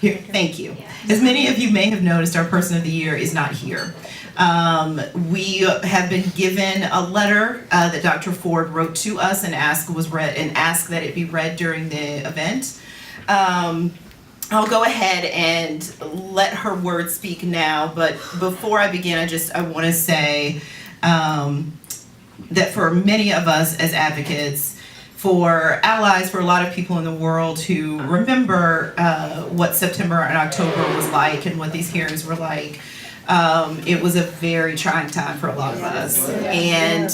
Here, thank you. As many of you may have noticed, our Person of the Year is not here. We have been given a letter that Dr. Ford wrote to us and asked that it be read during the event. I'll go ahead and let her words speak now, but before I begin, I want to say that for many of us as advocates, for allies, for a lot of people in the world who remember what September and October was like and what these hearings were like, it was a very trying time for a lot of us. And,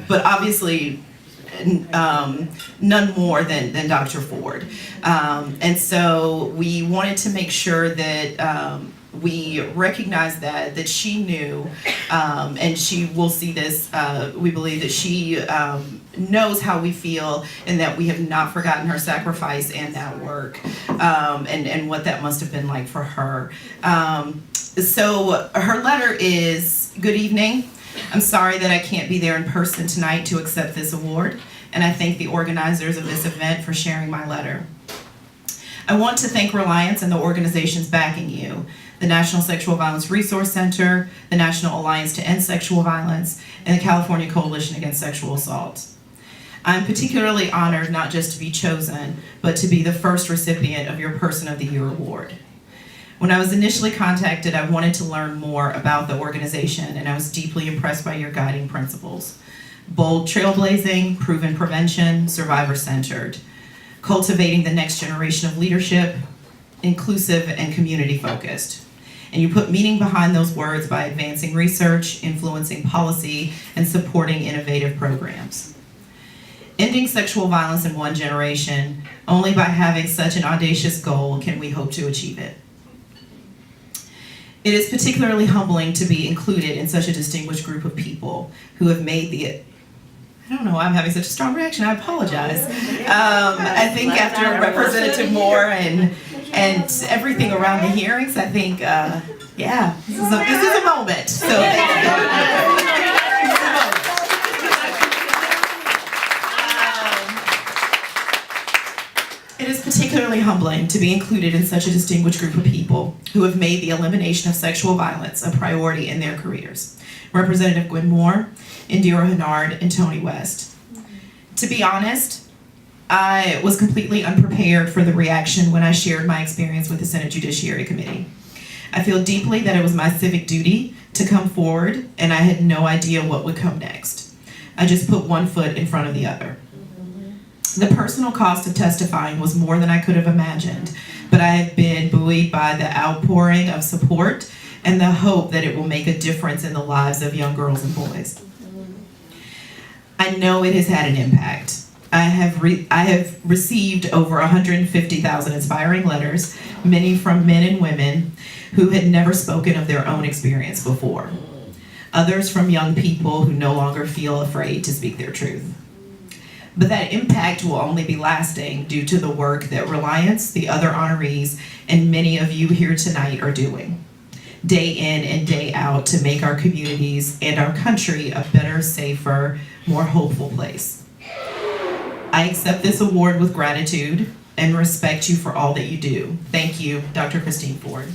but obviously, none more than Dr. Ford. And so we wanted to make sure that we recognize that she knew, and she will see this, we believe that she knows how we feel and that we have not forgotten her sacrifice and that work, and what that must have been like for her. So her letter is, "Good evening. I'm sorry that I can't be there in person tonight to accept this award, and I thank the organizers of this event for sharing my letter. I want to thank RALIANCE and the organizations backing you, the National Sexual Violence Resource Center, the National Alliance to End Sexual Violence, and the California Coalition Against Sexual Assault. I'm particularly honored not just to be chosen, but to be the first recipient of your Person of the Year award. When I was initially contacted, I wanted to learn more about the organization, and I was deeply impressed by your guiding principles. Bold trailblazing, proven prevention, survivor-centered, cultivating the next generation of leadership, inclusive and community-focused. And you put meaning behind those words by advancing research, influencing policy, and supporting innovative programs. Ending sexual violence in one generation, only by having such an audacious goal can we hope to achieve it. It is particularly humbling to be included in such a distinguished group of people who have made the, I don't know why I'm having such a strong reaction, I apologize. I think after Representative Moore and everything around the hearings, I think, yeah, this is a moment. So thank you. It is particularly humbling to be included in such a distinguished group of people who have made the elimination of sexual violence a priority in their careers. Representative Gwen Moore, Indira Hennard, and Tony West. To be honest, I was completely unprepared for the reaction when I shared my experience with the Senate Judiciary Committee. I feel deeply that it was my civic duty to come forward, and I had no idea what would come next. I just put one foot in front of the other. The personal cost of testifying was more than I could have imagined, but I have been buoyed by the outpouring of support and the hope that it will make a difference in the lives of young girls and boys. I know it has had an impact. I have received over 150,000 inspiring letters, many from men and women who had never spoken of their own experience before. Others from young people who no longer feel afraid to speak their truth. But that impact will only be lasting due to the work that RALIANCE, the other honorees, and many of you here tonight are doing, day in and day out, to make our communities and our country a better, safer, more hopeful place. I accept this award with gratitude and respect you for all that you do. Thank you, Dr. Christine Ford.